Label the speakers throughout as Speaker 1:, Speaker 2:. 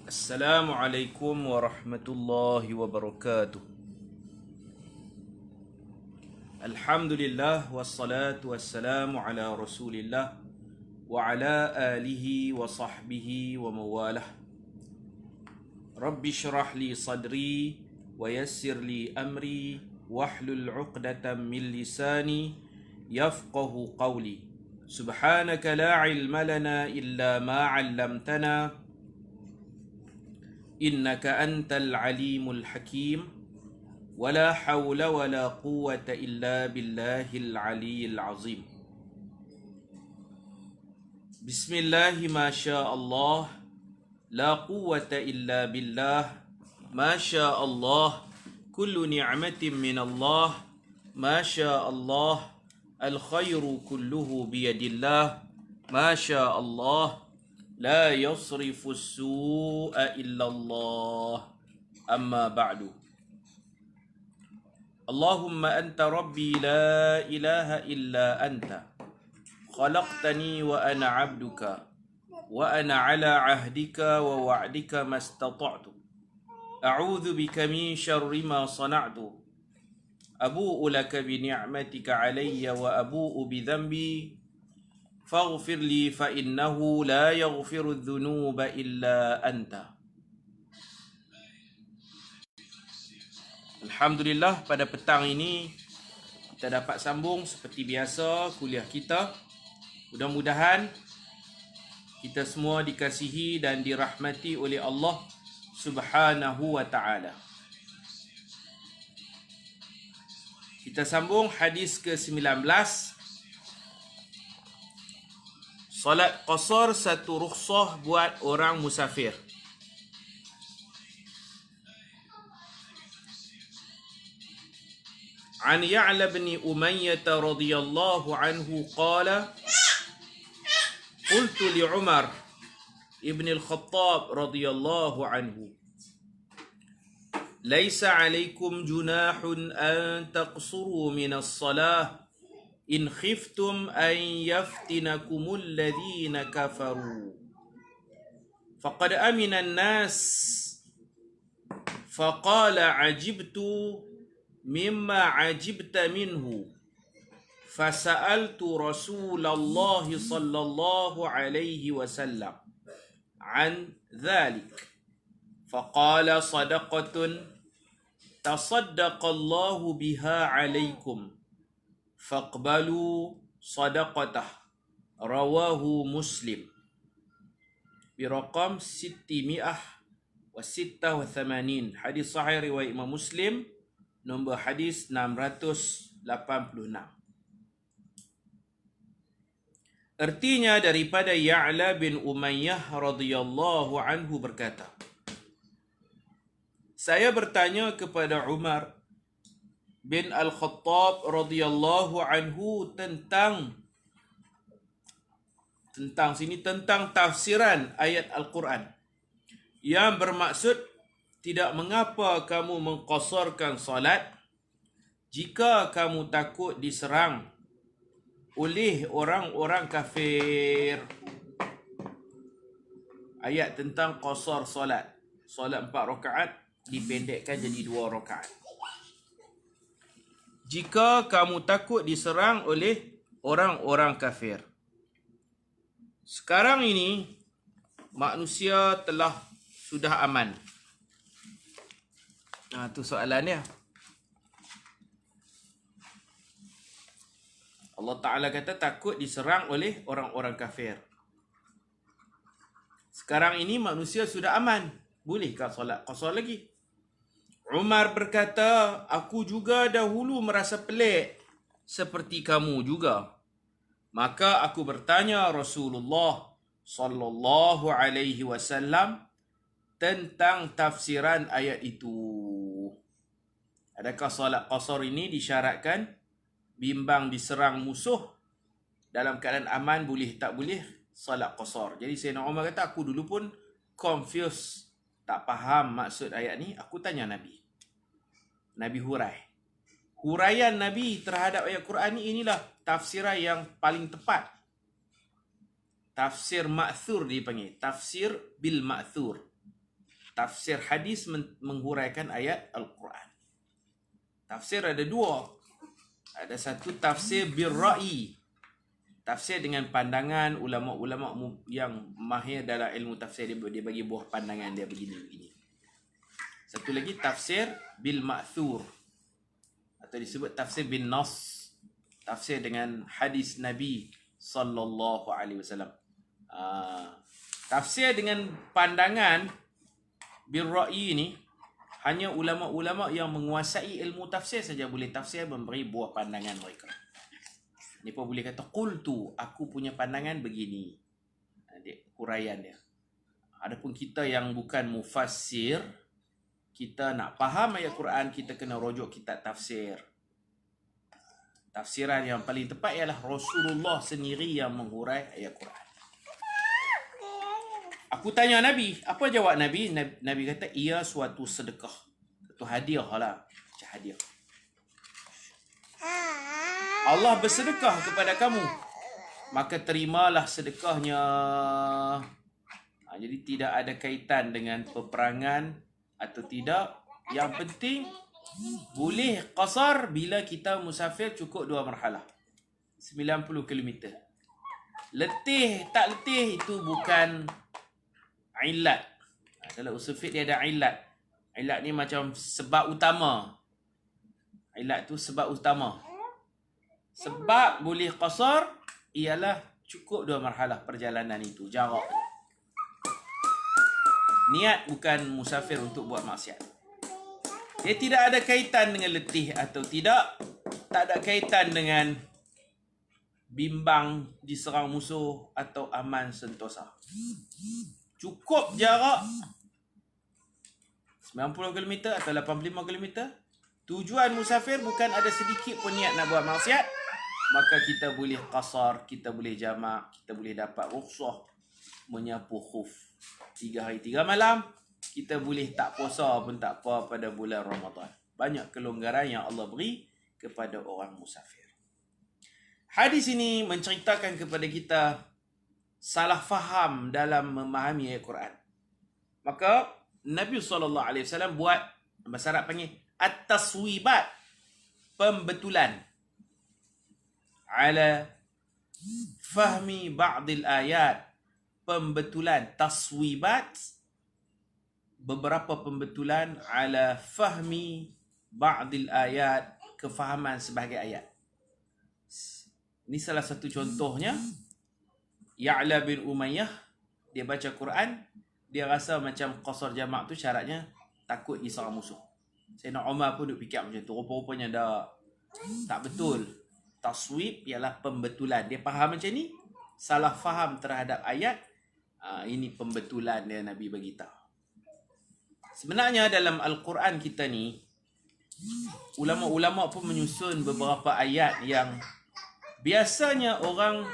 Speaker 1: Assalamualaikum warahmatullahi wabarakatuh. Alhamdulillah wassalatu wassalamu ala Rasulillah wa ala alihi wa sahbihi wa mawalah. Rabbi shrah li sadri wa yassir li amri wahlul 'uqdatam min lisani yafqahu qawli. Subhanaka la ilma lana illa ma 'allamtana innaka antal alimul hakim. ولا حول ولا قوة إلا بالله العلي العظيم. بسم الله ما شاء الله لا قوة إلا بالله ما شاء الله كل نعمة من الله ما شاء الله الخير كله بيد الله ما شاء الله لا يصرف السوء إلا الله أما بعد. اللهم أنت ربي لا إله إلا أنت خلقتني وأنا عبدك وأنا على عهدك ووعدك ما استطعت أعوذ بك من شر ما صنعت أبوء لك بنعمتك علي وأبوء بذنبي فاغفر لي فإنه لا يغفر الذنوب إلا أنت. Alhamdulillah, pada petang ini kita dapat sambung seperti biasa kuliah kita. Mudah-mudahan kita semua dikasihi dan dirahmati oleh Allah Subhanahu wa ta'ala. Kita sambung hadis ke-19. Salat qasar satu rukhsah buat orang musafir. عن يعلى بن أمية رضي الله عنه قال قلت لعمر ابن الخطاب رضي الله عنه ليس عليكم جناح أن تقصروا من الصلاة إن خفتم أن يفتنكم الذين كفروا فقد أمن الناس فقال عجبت مما عجبت منه فسألت رسول الله صلى الله عليه وسلم عن ذلك فقال صدقة تصدق الله بها عليكم فاقبلوا صدقته رواه مسلم برقم 686. Hadis sahih riwayat Imam Muslim, nombor hadis 686. Artinya daripada Ya'la bin Umayyah radhiyallahu anhu berkata, saya bertanya kepada Umar bin Al-Khattab radhiyallahu anhu tentang tafsiran ayat Al-Quran yang bermaksud tidak mengapa kamu mengqasarkan salat jika kamu takut diserang oleh orang-orang kafir. Ayat tentang qasar salat. Salat 4 rakaat dipendekkan jadi 2 rakaat. Jika kamu takut diserang oleh orang-orang kafir. Sekarang ini manusia sudah aman. Itu soalannya. Allah Ta'ala kata takut diserang oleh orang-orang kafir. Sekarang ini manusia sudah aman. Bolehkah solat qasar lagi? Umar berkata, aku juga dahulu merasa pelik seperti kamu juga. Maka aku bertanya Rasulullah sallallahu alaihi wasallam tentang tafsiran ayat itu. Adakah solat qasar ini disyaratkan bimbang diserang musuh dalam keadaan aman, boleh tak boleh solat qasar? Jadi Sayyidina Umar kata, aku dulu pun confused, tak faham maksud ayat ni. Aku tanya Nabi. Nabi huraian Nabi terhadap ayat Quran ni, inilah tafsiran yang paling tepat. Tafsir ma'thur dipanggil, tafsir bil ma'thur. tafsir hadis menghuraikan ayat Al-Quran. Tafsir ada dua. Ada satu tafsir bir-ra'i. Tafsir dengan pandangan ulama-ulama yang mahir dalam ilmu tafsir. Dia bagi buah pandangan dia begini-begini. Satu lagi tafsir bil ma'thur. Atau disebut tafsir bin nas. Tafsir dengan hadis Nabi sallallahu alaihi wasallam. Tafsir dengan pandangan bil ra'i ni hanya ulama-ulama yang menguasai ilmu tafsir saja boleh tafsir, memberi buah pandangan mereka. Ni pun boleh kata qultu, aku punya pandangan begini. Huraian dia. Adapun kita yang bukan mufassir, kita nak faham ayat Quran, kita kena rujuk kitab tafsir. Tafsiran yang paling tepat ialah Rasulullah sendiri yang menghurai ayat Quran. Aku tanya Nabi, apa jawab Nabi? Nabi kata, ia suatu sedekah. Itu hadiah lah. Macam hadiah. Allah bersedekah kepada kamu, maka terimalah sedekahnya. Jadi tidak ada kaitan dengan peperangan atau tidak. Yang penting, boleh qasar bila kita musafir cukup 2 marhalah. 90 km. Letih, tak letih, itu bukan ilat. Dalam usul fiqh dia ada ilat. Ilat ni macam sebab utama. Ilat tu sebab utama. Sebab boleh qasar ialah cukup 2 marhalah perjalanan itu, jarak. Niat bukan musafir untuk buat maksiat. Dia tidak ada kaitan dengan letih atau tidak. Tak ada kaitan dengan bimbang diserang musuh atau aman sentosa. Cukup jarak 90 km atau 85 km. Tujuan musafir bukan ada sedikit pun niat nak buat maksiat, maka kita boleh qasar, kita boleh jamak, kita boleh dapat rukhsah menyapu khuf 3 hari 3 malam. Kita boleh tak puasa pun tak apa pada bulan Ramadan. Banyak kelonggaran yang Allah beri kepada orang musafir. Hadis ini menceritakan kepada kita salah faham dalam memahami ayat Quran. Maka Nabi SAW buat, bahasa Arab panggil at-taswibat, pembetulan ala fahmi ba'dil ayat. Pembetulan, taswibat, beberapa pembetulan ala fahmi ba'dil ayat, kefahaman sebahagian ayat. Ini salah satu contohnya. Ya'la bin Umayyah, dia baca Quran, dia rasa macam qasar jamak tu syaratnya takut diserang musuh. Sayyidina Umar pun duk fikir macam tu. Rupa-rupanya dah tak betul. Taswib ialah pembetulan. Dia faham macam ni, salah faham terhadap ayat. Ini pembetulan dia Nabi bagi tahu. Sebenarnya dalam Al-Quran kita ni, ulama-ulama pun menyusun beberapa ayat yang biasanya orang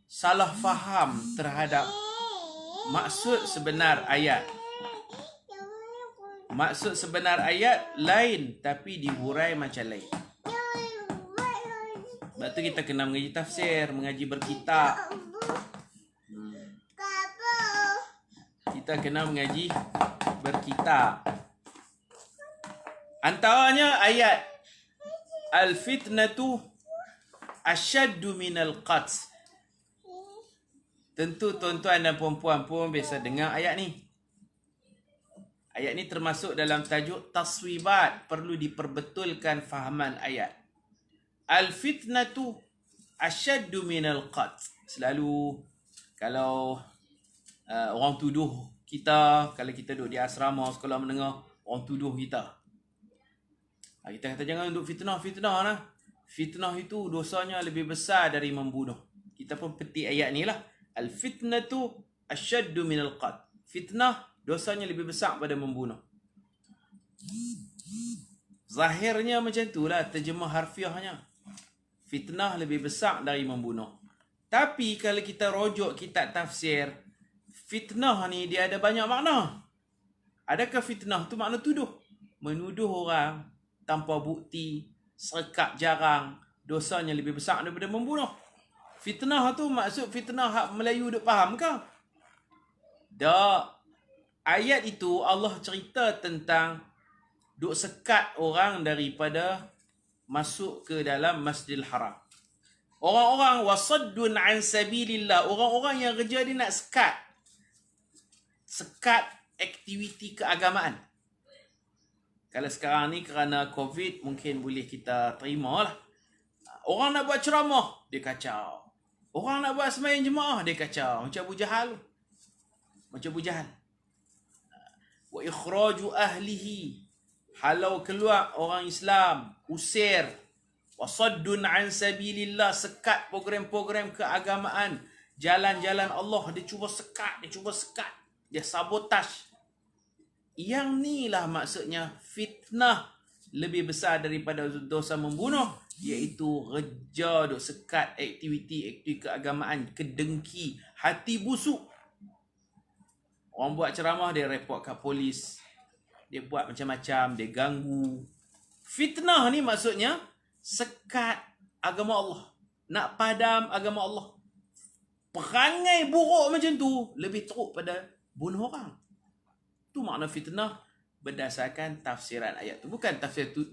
Speaker 1: salah faham terhadap maksud sebenar ayat. Maksud sebenar ayat lain tapi dihurai macam lain. Sebab tu kita kena mengaji tafsir, mengaji berkitab. Kita kena mengaji berkitab. Antaranya ayat al-fitnatu asyaddu minal qatl. Tentu tuan-tuan dan puan-puan pun biasa dengar ayat ni. Ayat ni termasuk dalam tajuk taswibat, perlu diperbetulkan fahaman ayat. Al-fitnatu asyaddu minal qatl. Selalu kalau orang tuduh kita, kalau kita duduk di asrama sekolah menengah, orang tuduh kita. Kita kata jangan duduk fitnah lah. Fitnah itu dosanya lebih besar dari membunuh. Kita pun petik ayat ni lah. Al-fitnatu asyaddu minal qatl. Fitnah dosanya lebih besar pada membunuh. Zahirnya macam itulah terjemah harfiahnya. Fitnah lebih besar dari membunuh. Tapi kalau kita rujuk kitab tafsir, fitnah ni dia ada banyak makna. Adakah fitnah tu makna tuduh? Menuduh orang tanpa bukti, serkap jarang, dosanya lebih besar daripada membunuh. Fitnah tu maksud fitnah hak Melayu duk faham ke? Tak. ayat itu Allah cerita tentang duk sekat orang daripada masuk ke dalam Masjidil Haram. Orang-orang wasaddun an sabilillah, orang-orang yang kerja dia nak sekat aktiviti keagamaan. Kalau sekarang ni kerana COVID mungkin boleh kita terima lah. Orang nak buat ceramah, dia kacau. Orang nak buat sembahyang jemaah, dia kacau. Macam Abu Jahal. Wa ikhraju ahlihi, halau keluar orang Islam, usir. Wasaddun an sabilillah, sekat program-program keagamaan. Jalan-jalan Allah, dia cuba sekat. Dia sabotaj. Yang ni lah maksudnya fitnah lebih besar daripada dosa membunuh, iaitu reja duk sekat aktiviti keagamaan, kedengki, hati busuk. Orang buat ceramah, dia report kat polis. Dia buat macam-macam, dia ganggu. Fitnah ni maksudnya sekat agama Allah. Nak padam agama Allah. Perangai buruk macam tu lebih teruk pada bunuh orang. Tu makna fitnah berdasarkan tafsiran ayat tu. Bukan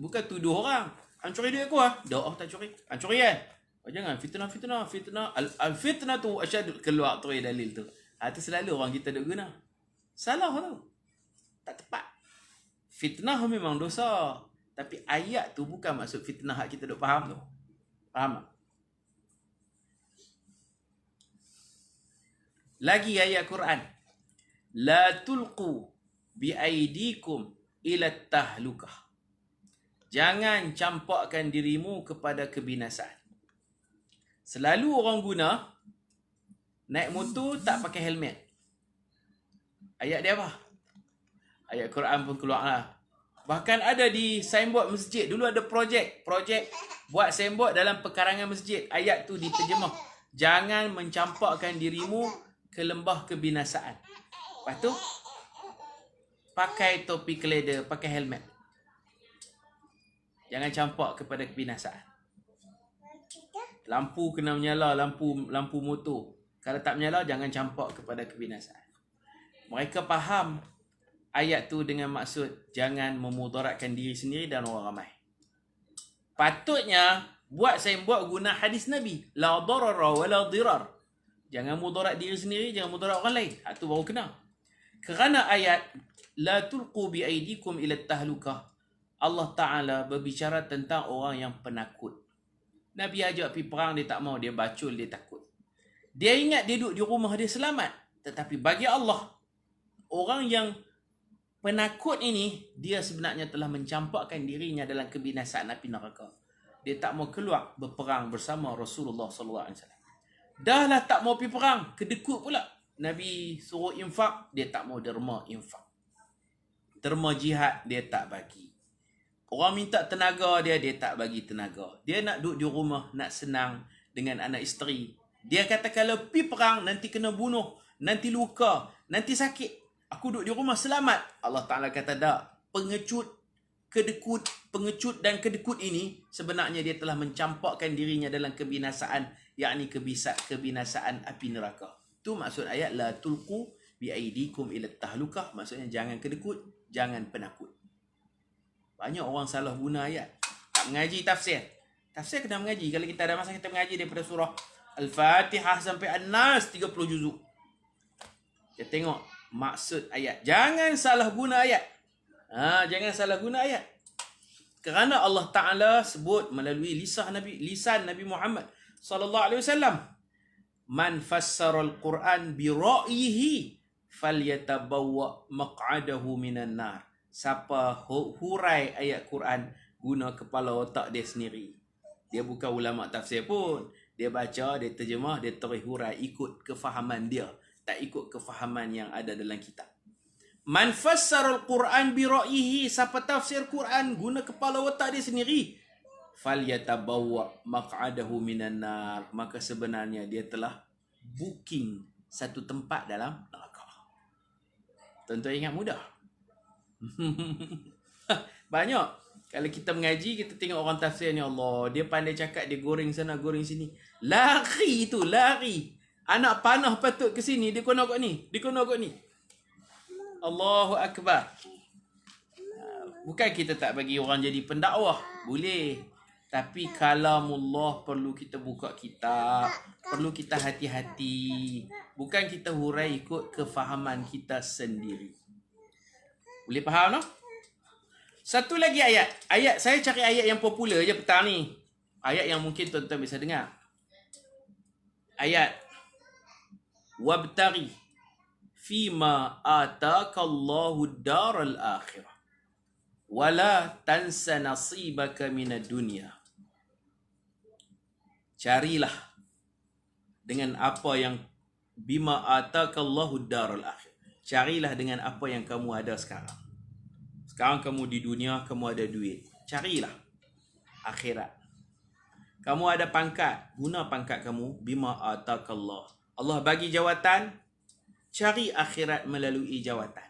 Speaker 1: bukan tuduh orang. Hang curi duit aku ah. Dah tak curi. Hang curi kan? Jangan fitnah. Al-fitnah tu asyad keluar tu dalil tu. Tu selalu orang kita duk guna. Salah tu. Tak tepat. Fitnah memang dosa. Tapi ayat tu bukan maksud fitnah kita duk faham tu. Faham tak? Lagi ayat Quran. La tulqu biaidikum ila tahlukah. Jangan campakkan dirimu kepada kebinasaan. Selalu orang guna naik motor tak pakai helmet. Ayat dia apa? Ayat Quran pun keluar lah. Bahkan ada di signboard masjid. Dulu ada projek buat signboard dalam pekarangan masjid. Ayat tu diterjemah. Jangan mencampakkan dirimu ke lembah kebinasaan. Lepas tu pakai topi keleda, pakai helmet. Jangan campak kepada kebinasaan. Lampu kena menyala, lampu motor. Kalau tak menyala, jangan campak kepada kebinasaan. Mereka faham ayat tu dengan maksud jangan memudaratkan diri sendiri dan orang ramai. Patutnya buat guna hadis Nabi, la darara wa la dirar. Jangan mudarat diri sendiri, jangan mudarat orang lain. Tu baru kena. Kerana ayat la tulqu bi aidikum ila tahlukah, Allah Ta'ala berbicara tentang orang yang penakut. Nabi ajak pergi perang, dia tak mau, dia bacul, dia takut. Dia ingat dia duduk di rumah, dia selamat. Tetapi bagi Allah, orang yang penakut ini, dia sebenarnya telah mencampakkan dirinya dalam kebinasaan api neraka. Dia tak mau keluar berperang bersama Rasulullah SAW. Dah lah tak mau pergi perang, kedekut pula. Nabi suruh infak, dia tak mau derma infak. Derma jihad, dia tak bagi. Orang minta tenaga dia tak bagi tenaga. Dia nak duduk di rumah, nak senang dengan anak isteri. Dia kata kalau pergi perang, nanti kena bunuh, nanti luka, nanti sakit. Aku duduk di rumah selamat. Allah Ta'ala kata tak. Pengecut dan kedekut ini, sebenarnya dia telah mencampakkan dirinya dalam kebinasaan, yakni kebinasaan api neraka. Tu maksud ayat la tulqu bi aidikum ila tahlukah. Maksudnya jangan kedekut, jangan penakut. Banyak orang salah guna ayat. Tak mengaji tafsir. Tafsir kena mengaji. Kalau kita ada masa, kita mengaji daripada surah Al-Fatihah sampai An-Nas 30 juzuk. Kita tengok maksud ayat. Jangan salah guna ayat. Jangan salah guna ayat. Kerana Allah Ta'ala sebut melalui lisan Nabi Muhammad sallallahu alaihi wasallam, man fassara al-Quran bi ra'yihi falyatabawwa maq'adahu minan nar. Siapa hurai ayat Quran guna kepala otak dia sendiri. Dia bukan ulama tafsir pun. Dia baca, dia terjemah, dia terus hurai ikut kefahaman dia, tak ikut kefahaman yang ada dalam kitab. Man fassara al-Quran bi ra'yihi, siapa tafsir Quran guna kepala otak dia sendiri, falyatabawwa maq'adahu minan nar, maka sebenarnya dia telah booking satu tempat dalam neraka. Tuan-tuan ingat mudah. Banyak. Kalau kita mengaji, kita tengok orang tafsir ni, Allah, dia pandai cakap, dia goreng sana, goreng sini. Lari tu, lari. Anak panah patut ke sini, dia kena kot ni, dia kena kot ni. Allahu Akbar. Bukan kita tak bagi orang jadi pendakwah. Boleh. Tapi kalamullah perlu kita buka kitab. Perlu kita hati-hati. Bukan kita hurai ikut kefahaman kita sendiri. Boleh faham tak? Satu lagi ayat. Saya cari ayat yang popular je petang ni. Ayat yang mungkin tuan-tuan bisa dengar. Ayat. Wabtari fima atakallahu daral akhirah. Wala tansa nasibaka minad dunya. Carilah dengan apa yang bima atakallahu daral akhirah. Carilah dengan apa yang kamu ada sekarang. Sekarang kamu di dunia, kamu ada duit. Carilah akhirat. Kamu ada pangkat, guna pangkat kamu bima atakallah. Allah bagi jawatan, cari akhirat melalui jawatan.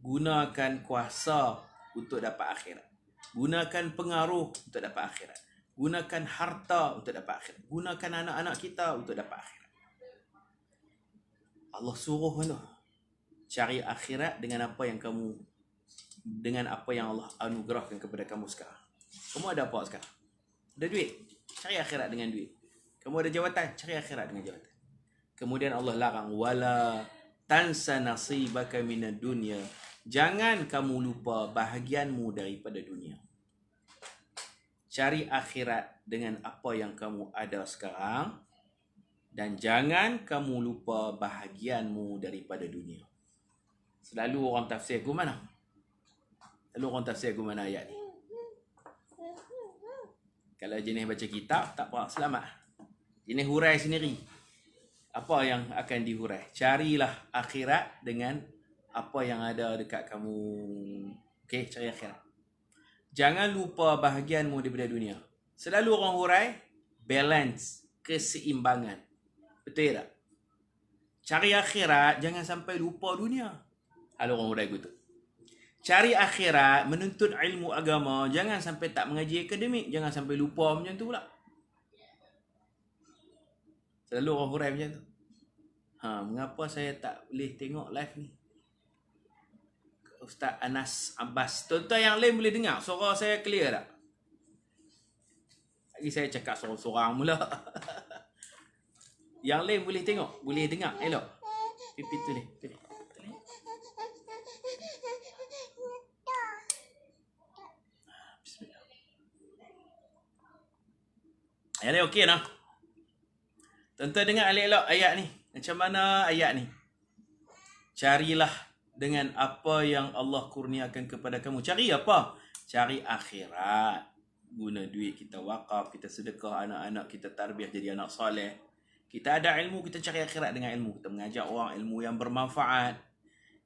Speaker 1: Gunakan kuasa untuk dapat akhirat. Gunakan pengaruh untuk dapat akhirat. Gunakan harta untuk dapat akhirat. Gunakan anak-anak kita untuk dapat akhirat. Allah suruh tu. Cari akhirat dengan apa yang Allah anugerahkan kepada kamu sekarang. Kamu ada apa sekarang? Ada duit. Cari akhirat dengan duit. Kamu ada jawatan. Cari akhirat dengan jawatan. Kemudian Allah larang. Wala tansa nasibaka minad dunya. Jangan kamu lupa bahagianmu daripada dunia. Cari akhirat dengan apa yang kamu ada sekarang. Dan jangan kamu lupa bahagianmu daripada dunia. Selalu orang tafsir ke mana? Ayat ni? Kalau jenis baca kitab, tak apa, selamat. Jenis hurai sendiri. Apa yang akan dihurai? Carilah akhirat dengan apa yang ada dekat kamu. Okey, cari akhirat. Jangan lupa bahagianmu daripada dunia. Selalu orang hurai, balance, keseimbangan. Betul tak? Cari akhirat, jangan sampai lupa dunia. Ada orang hurai gitu. Cari akhirat, menuntut ilmu agama, jangan sampai tak mengaji akademik, jangan sampai lupa macam tu pula. Selalu orang hurai macam tu. Mengapa saya tak boleh tengok live ni? Ustaz Anas Abbas. Tuan-tuan yang lain boleh dengar suara saya clear tak? Lagi saya cakap sorang-sorang mula. Yang lain boleh tengok, boleh dengar elok. Pipi tu ni. Bismillah. Yang lain okey nah. Tuan-tuan dengar elok ayat ni. Macam mana ayat ni? Carilah dengan apa yang Allah kurniakan kepada kamu. Cari apa? Cari akhirat. Guna duit kita wakaf, kita sedekah, anak-anak kita tarbiyah jadi anak soleh. Kita ada ilmu, kita cari akhirat dengan ilmu. Kita mengajak orang ilmu yang bermanfaat.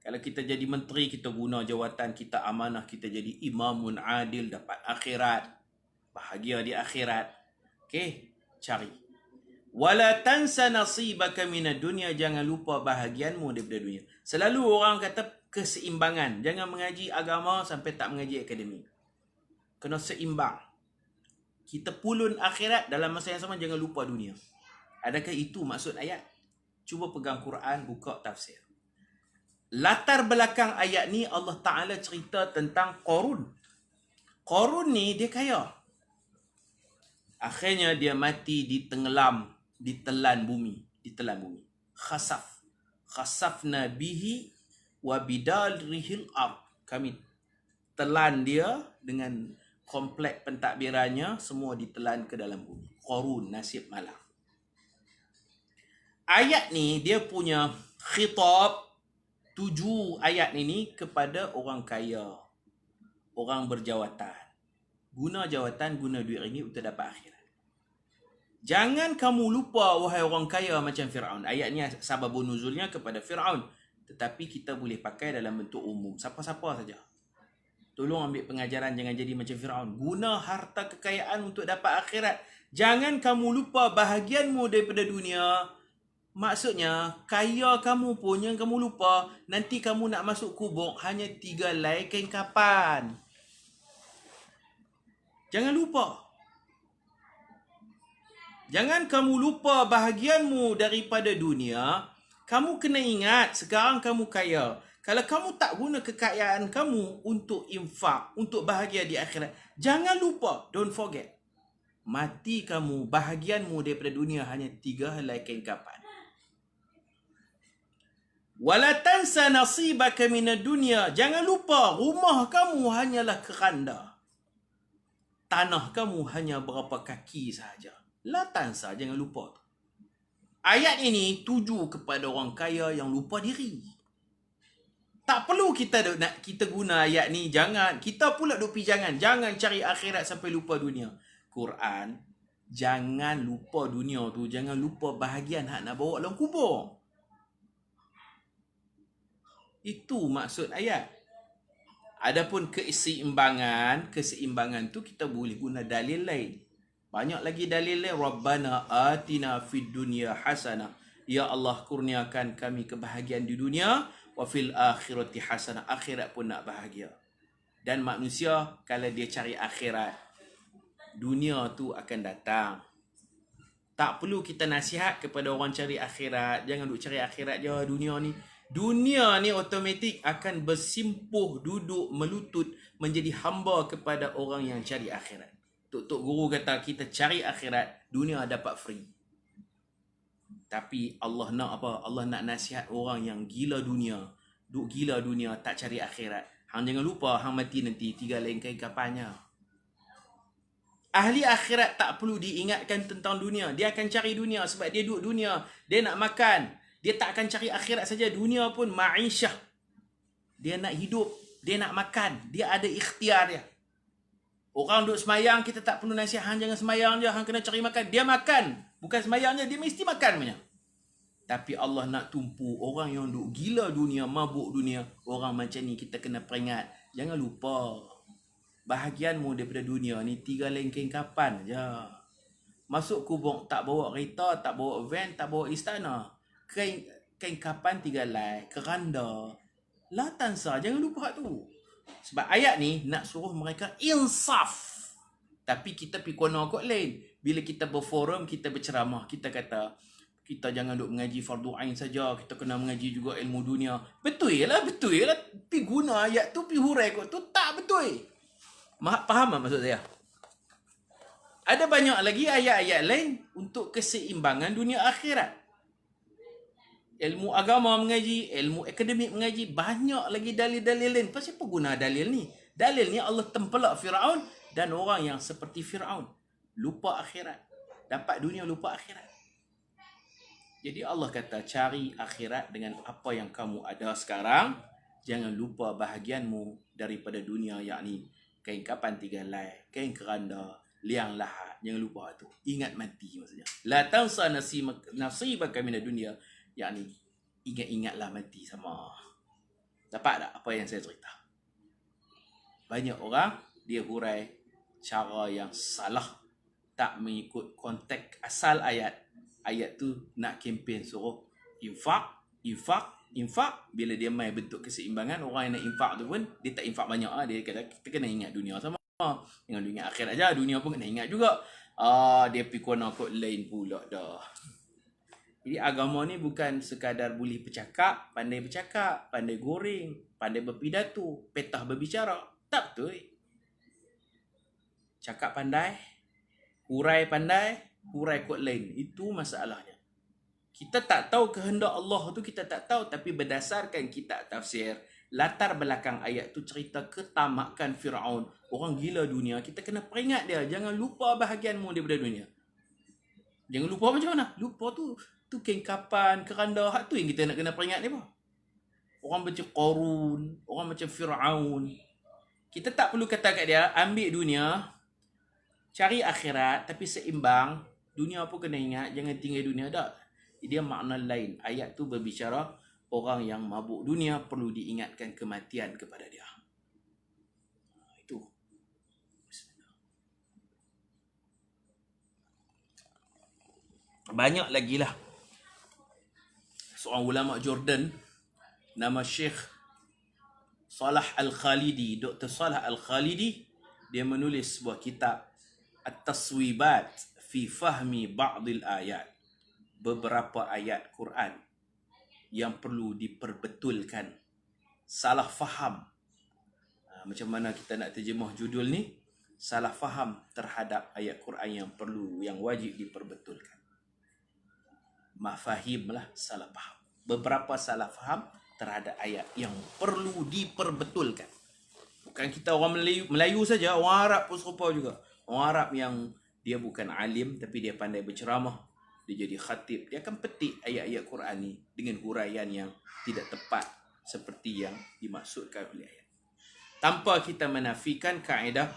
Speaker 1: Kalau kita jadi menteri, kita guna jawatan kita amanah, kita jadi imamun adil, dapat akhirat. Bahagia di akhirat. Okey, cari. Wala tansa nasibaka minad dunya, jangan lupa bahagianmu daripada dunia. Selalu orang kata keseimbangan. Jangan mengaji agama sampai tak mengaji akademik. Kena seimbang. Kita pulun akhirat, dalam masa yang sama jangan lupa dunia. Adakah itu maksud ayat? Cuba pegang Quran, buka tafsir. Latar belakang ayat ni Allah Ta'ala cerita tentang Qarun. Qarun ni dia kaya. Akhirnya dia mati ditelan bumi. Khasafna bihi wa bidalrihil ard. Kami telan dia dengan komplek pentadbirannya, semua ditelan ke dalam bumi. Qarun, nasib malang. Ayat ni dia punya khitab, 7 ayat ini kepada orang kaya, orang berjawatan. Guna jawatan, guna duit ringgit untuk dapat akhirat. Jangan kamu lupa, wahai orang kaya macam Fir'aun. Ayat ni sababun nuzulnya kepada Fir'aun. Tetapi kita boleh pakai dalam bentuk umum. Siapa-siapa saja. Tolong ambil pengajaran, jangan jadi macam Fir'aun. Guna harta kekayaan untuk dapat akhirat. Jangan kamu lupa bahagianmu daripada dunia. Maksudnya, kaya kamu pun yang kamu lupa, nanti kamu nak masuk kubur hanya 3 helai kain kapan. Jangan lupa. Jangan kamu lupa bahagianmu daripada dunia. Kamu kena ingat, sekarang kamu kaya. Kalau kamu tak guna kekayaan kamu untuk infak, untuk bahagia di akhirat, jangan lupa, don't forget, mati kamu, bahagianmu daripada dunia hanya 3 helai kain kapan. Wala tansa nasibaka minad dunya. Jangan lupa, rumah kamu hanyalah keranda. Tanah kamu hanya berapa kaki sahaja. La tansa, jangan lupa. Ayat ini tuju kepada orang kaya yang lupa diri. Tak perlu kita guna ayat ni. Jangan. Kita pula duk pergi jangan cari akhirat sampai lupa dunia. Quran, jangan lupa dunia tu. Jangan lupa bahagian hak nak bawa dalam kubur. Itu maksud ayat. Adapun keseimbangan tu kita boleh guna dalil lain. Banyak lagi dalil lain. Rabbana atina fid dunya hasanah. Ya Allah, kurniakan kami kebahagiaan di dunia. Wa fil akhirati hasanah. Akhirat pun nak bahagia. Dan manusia, kalau dia cari akhirat, dunia tu akan datang. Tak perlu kita nasihat kepada orang cari akhirat. Jangan duk cari akhirat je dunia ni. Dunia ni automatik akan bersimpuh, duduk, melutut, menjadi hamba kepada orang yang cari akhirat. Tok guru kata kita cari akhirat, dunia dapat free. Tapi Allah nak apa? Allah nak nasihat orang yang gila dunia. Duk gila dunia, tak cari akhirat. Hang jangan lupa, hang mati nanti 3 lain kain kapannya. Ahli akhirat tak perlu diingatkan tentang dunia. Dia akan cari dunia sebab dia duduk dunia. Dia nak makan. Dia tak akan cari akhirat saja. Dunia pun ma'isyah. Dia nak hidup. Dia nak makan. Dia ada ikhtiar dia. Orang duduk semayang, kita tak perlu nasihat. Hang jangan semayang je. Hang kena cari makan. Dia makan. Bukan semayang je. Dia mesti makan punya. Tapi Allah nak tumpu orang yang duduk gila dunia, mabuk dunia. Orang macam ni kita kena peringat. Jangan lupa. Bahagianmu daripada dunia ni 3 lain kain kapan je. Masuk kubur tak bawa kereta, tak bawa van, tak bawa istana. Kain kapan 3 lai, keranda. La tansa, jangan lupa tu. Sebab ayat ni nak suruh mereka insaf. Tapi kita pergi kono kot lain. Bila kita berforum, kita berceramah, kita kata kita jangan duk mengaji fardu ain saja, kita kena mengaji juga ilmu dunia. Betul lah. Pergi guna ayat tu, pergi hurai kot tu, tak betul. Faham tak maksud saya? Ada banyak lagi ayat-ayat lain untuk keseimbangan dunia akhirat. Ilmu agama mengaji, ilmu akademik mengaji, banyak lagi dalil-dalil lain. Pasal apa guna dalil ni? Dalil ni Allah tempelak Firaun dan orang yang seperti Firaun. Lupa akhirat. Dapat dunia, lupa akhirat. Jadi Allah kata, cari akhirat dengan apa yang kamu ada sekarang. Jangan lupa bahagianmu daripada dunia, yakni kain kapan 3 lai, kain keranda, liang lahat. Jangan lupa tu. Ingat mati maksudnya. La tansa nasibaka minad dunya. Yakni ingat-ingatlah mati sama. Dapat tak apa yang saya cerita? Banyak orang dia hurai cara yang salah. Tak mengikut konteks asal ayat. Ayat tu nak kempen suruh infak. Bila dia main bentuk keseimbangan, orang yang nak infak tu pun dia tak infak banyak. Dia kata kita kena ingat dunia sama. Jangan ingat akhirat aja, dunia pun kena ingat juga. Dia pergi kona kot lain pula dah. Jadi agama ni bukan sekadar boleh bercakap, pandai goreng, pandai berpidato, petah berbicara. Tak betul. Cakap pandai, hurai kot lain. Itu masalahnya. Kita tak tahu kehendak Allah tu, kita tak tahu. Tapi berdasarkan kitab tafsir, latar belakang ayat tu cerita ketamakan Firaun. Orang gila dunia, kita kena peringat dia. Jangan lupa bahagianmu daripada dunia. Jangan lupa macam mana? Lupa tu kain kapan, keranda. Hak tu yang kita nak kena peringat ni apa? Orang macam Qarun, orang macam Firaun. Kita tak perlu kata kat dia, ambil dunia, cari akhirat, tapi seimbang. Dunia pun kena ingat, jangan tinggal dunia dah. Dia makna lain. Ayat tu berbicara orang yang mabuk dunia perlu diingatkan kematian kepada dia. Itu. Banyak lagi lah. Seorang ulama Jordan, nama Syekh Salah Al-Khalidi, Dr. Salah Al-Khalidi, dia menulis sebuah kitab At-Taswibat fi Fahmi Ba'dil Ayat. Beberapa ayat Quran yang perlu diperbetulkan. Salah faham. Macam mana kita nak terjemah judul ni? Salah faham terhadap ayat Quran yang wajib diperbetulkan. Mafahim lah, salah faham. Beberapa salah faham terhadap ayat yang perlu diperbetulkan. Bukan kita orang Melayu saja, orang Arab pun serupa juga. Orang Arab yang dia bukan alim tapi dia pandai berceramah, dia jadi khatib, dia akan petik ayat-ayat Quran ni dengan huraian yang tidak tepat seperti yang dimaksudkan oleh ayat. Tanpa kita menafikan kaedah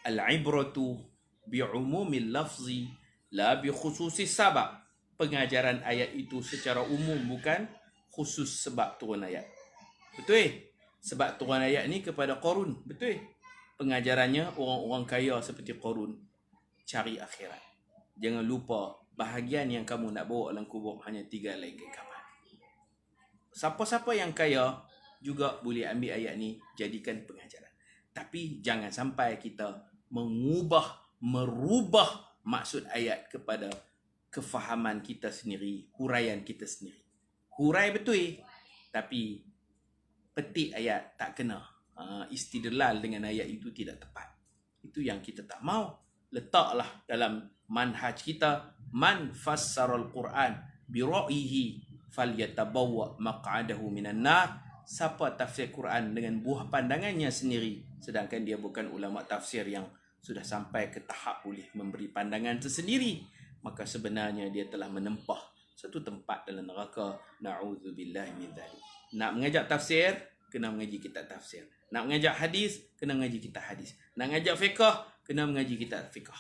Speaker 1: al-ibratu bi'umumil lafzi la bi khususis sabab. Pengajaran ayat itu secara umum, bukan khusus sebab turun ayat. Betul? Sebab turun ayat ni kepada Qarun. Betul? Pengajarannya orang-orang kaya seperti Qarun cari akhirat. Jangan lupa bahagian yang kamu nak bawa dalam kubur hanya 3 helai kapan. Siapa-siapa yang kaya juga boleh ambil ayat ni jadikan pengajaran. Tapi jangan sampai kita merubah maksud ayat kepada kefahaman kita sendiri, huraian kita sendiri. Hurai betul, tapi petik ayat tak kena. Istidlal dengan ayat itu tidak tepat. Itu yang kita tak mau. Letaklah dalam manhaj kita, man fassaral Quran bi ra'yihi falyatabawwa maq'adahu minan nar. Siapa tafsir Quran dengan buah pandangannya sendiri, sedangkan dia bukan ulama tafsir yang sudah sampai ke tahap boleh memberi pandangan tersendiri, maka sebenarnya dia telah menempah satu tempat dalam neraka. Na'udzubillahi min dzalik. Nak mengajak tafsir, kena mengaji kitab tafsir. Nak mengajak hadis, kena mengaji kitab hadis. Nak mengajak fiqh, kena mengaji kitab fiqh.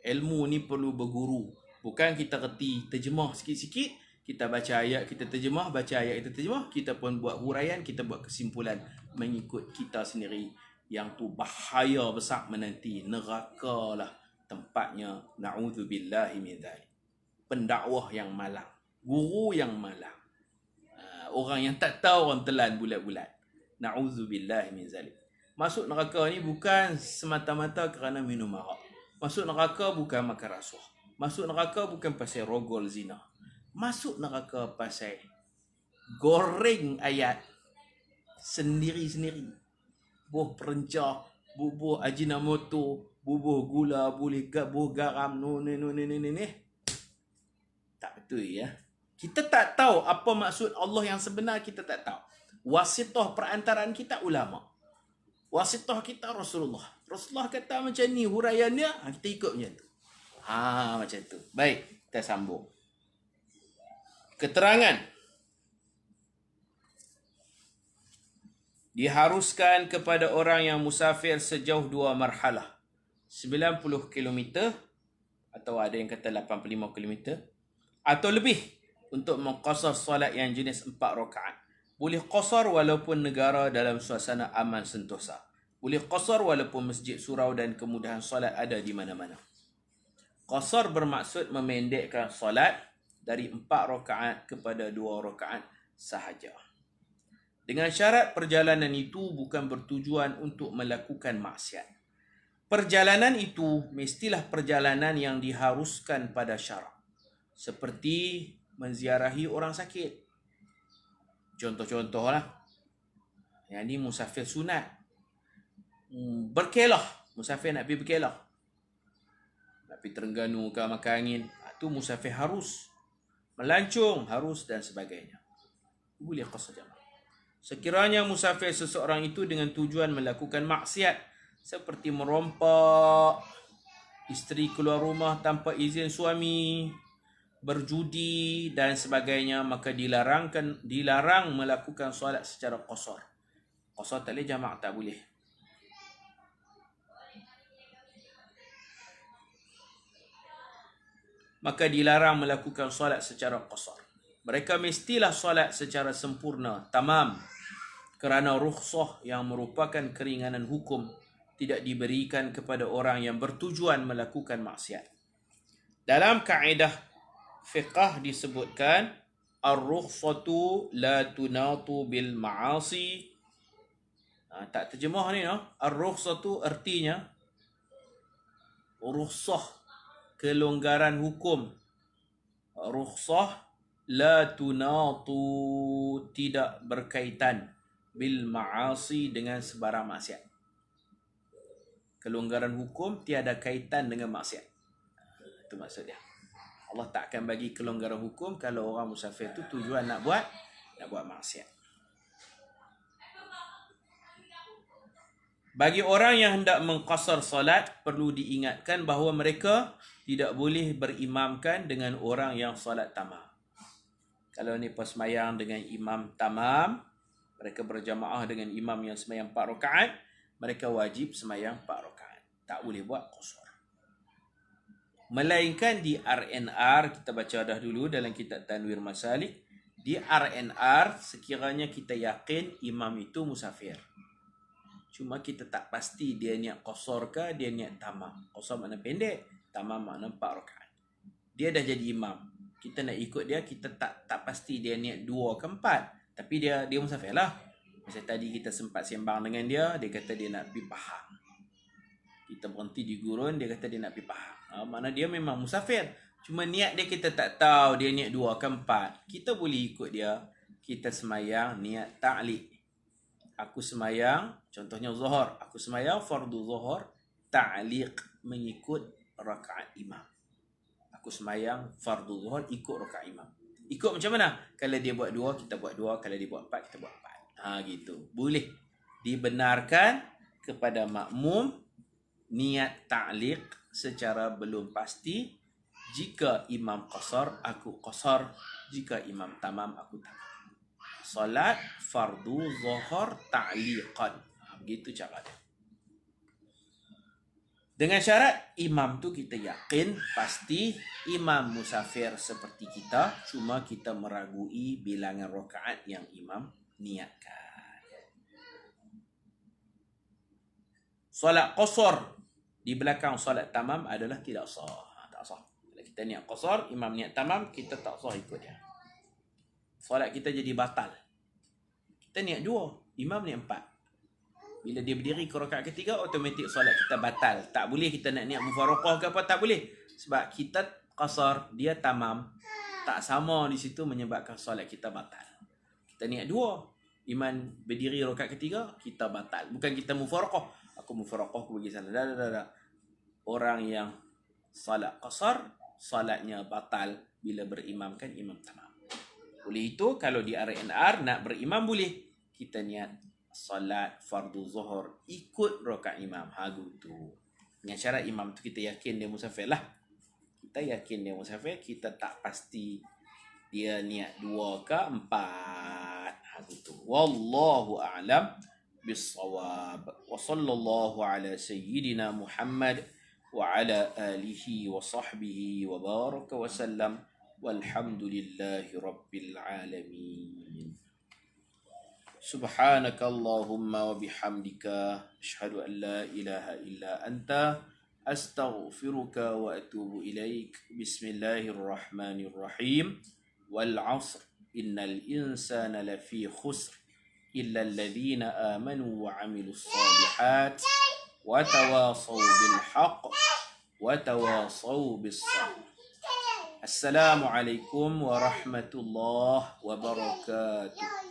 Speaker 1: Ilmu ni perlu berguru. Bukan kita reti terjemah sikit-sikit, kita baca ayat, kita terjemah, baca ayat, kita terjemah, kita pun buat huraian, kita buat kesimpulan mengikut kita sendiri. Yang tu bahaya besar, menanti neraka lah tempatnya. Na'udzubillahi min dzalik. Pendakwah yang malang, guru yang malang, orang yang tak tahu, orang telan bulat-bulat. Na'udzubillahi min dzalik. Masuk neraka ni bukan semata-mata kerana minum arak. Masuk neraka bukan makan rasuah. Masuk neraka bukan pasal rogol zina. Masuk neraka pasal goreng ayat sendiri-sendiri. Buh perencah, bubuh ajinomoto, bubuh gula, bubuh garam, ni. Tak betul ya. Kita tak tahu apa maksud Allah yang sebenar, kita tak tahu. Wasitah perantaraan kita ulama. Wasitah kita Rasulullah. Rasulullah kata macam ni huraian dia, kita ikut macam tu. Macam tu. Baik, kita sambung. Keterangan. Diharuskan kepada orang yang musafir sejauh 2 marhalah. 90 km atau ada yang kata 85 km atau lebih untuk mengqasar solat yang jenis 4 rakaat. Boleh qasar walaupun negara dalam suasana aman sentosa. Boleh qasar walaupun masjid surau dan kemudahan solat ada di mana-mana. Qasar bermaksud memendekkan solat dari 4 rakaat kepada 2 rakaat sahaja. Dengan syarat perjalanan itu bukan bertujuan untuk melakukan maksiat. Perjalanan itu mestilah perjalanan yang diharuskan pada syarak. Seperti menziarahi orang sakit. Contoh-contohlah. Yang ni musafir sunat. Berkelah. Musafir nak pergi berkelah. Nak pergi Terengganu ke makan angin. Itu musafir harus. Melancong harus dan sebagainya. Boleh qasar jamaah. Sekiranya musafir seseorang itu dengan tujuan melakukan maksiat seperti merompak, isteri keluar rumah tanpa izin suami, berjudi dan sebagainya, maka dilarang melakukan solat secara qasar. Qasar tak boleh, jamak tak boleh. Maka dilarang melakukan solat secara qasar. Mereka mestilah solat secara sempurna, tamam, kerana rukhsah yang merupakan keringanan hukum tidak diberikan kepada orang yang bertujuan melakukan maksiat. Dalam kaedah fiqh disebutkan ar-rukhsatu la tunatu bil ma'asi. Tak terjemah ni, no? Ar-rukhsatu artinya rukhsah, kelonggaran hukum. Rukhsah la tunatu, tidak berkaitan, bil ma'asi, dengan sebarang maksiat. Kelonggaran hukum tiada kaitan dengan maksiat. Itu maksudnya. Allah tak akan bagi kelonggaran hukum kalau orang musafir tu tujuan nak buat maksiat. Bagi orang yang hendak mengqasar solat, perlu diingatkan bahawa mereka tidak boleh berimamkan dengan orang yang solat tamam. Kalau ni pas sembahyang dengan imam tamam, mereka berjamaah dengan imam yang sembahyang 4 rakaat, mereka wajib sembahyang 4 rakaat. Tak boleh buat qasar. Melainkan di RNR, kita baca dah dulu dalam kitab Tanwir Masalik, di RNR sekiranya kita yakin imam itu musafir. Cuma kita tak pasti dia niat qasar ke dia niat tamam. Qasar makna pendek, tamam makna 4 rakaat. Dia dah jadi imam. Kita nak ikut dia, kita tak pasti dia niat 2 ke 4. Tapi dia musafir lah. Macam tadi kita sempat sembang dengan dia kata dia nak pergi Pahang. Kita berhenti di Gurun, dia kata dia nak pergi Pahang. Mana dia memang musafir. Cuma niat dia kita tak tahu dia niat 2 ke 4. Kita boleh ikut dia. Kita semayang niat ta'liq. Aku semayang, contohnya zuhur. Aku semayang fardu zuhur, ta'liq, mengikut rakaat imam. Aku semayang fardu zuhur, ikut rakaat imam. Ikut macam mana? Kalau dia buat 2, kita buat 2. Kalau dia buat 4, kita buat 4. Gitu. Boleh dibenarkan kepada makmum niat ta'liq secara belum pasti. Jika imam qasar, aku qasar. Jika imam tamam, aku tamam. Salat fardu zuhur ta'liqan. Begitu cara dia. Dengan syarat imam tu kita yakin pasti imam musafir seperti kita, cuma kita meragui bilangan rakaat yang imam niatkan. Solat qasar di belakang solat tamam adalah tidak sah. Tak sah. Kalau kita niat qasar, imam niat tamam, kita tak sah ikut dia. Solat kita jadi batal. Kita niat 2, imam niat 4. Bila dia berdiri ke rakaat ketiga, automatik solat kita batal. Tak boleh kita nak niat mufaraqah ke apa, tak boleh. Sebab kita qasar, dia tamam. Tak sama di situ menyebabkan solat kita batal. Kita niat 2, imam berdiri rakaat ketiga, kita batal. Bukan kita mufaraqah. Aku mufaraqah, aku bagi salat. Dah. Orang yang salat qasar, salatnya batal bila berimamkan imam tamam. Oleh itu, kalau di RNR nak berimam boleh. Kita niat salat fardu zuhur, ikut rakaat imam. Tu. Dengan syarat imam tu kita yakin dia musafir lah. Kita yakin dia musafir, kita tak pasti dia niat 2 ke 4. Tu. Wallahu a'lam bis-shawab. Wa sallallahu ala sayyidina Muhammad wa ala alihi wa sahbihi wa baraka wa sallam. Walhamdulillahi rabbil alamin. Subhanaka Allahumma wa bihamdika asyhadu an la ilaha illa anta astaghfiruka wa atubu ilaik. Bismillahirrahmanirrahim. Wal 'asr innal insana lafi khusr illa alladhina amanu wa 'amilus solihat wa tawasaw bil haqq wa tawasaw bis sabr. Assalamualaikum warahmatullahi wabarakatuh.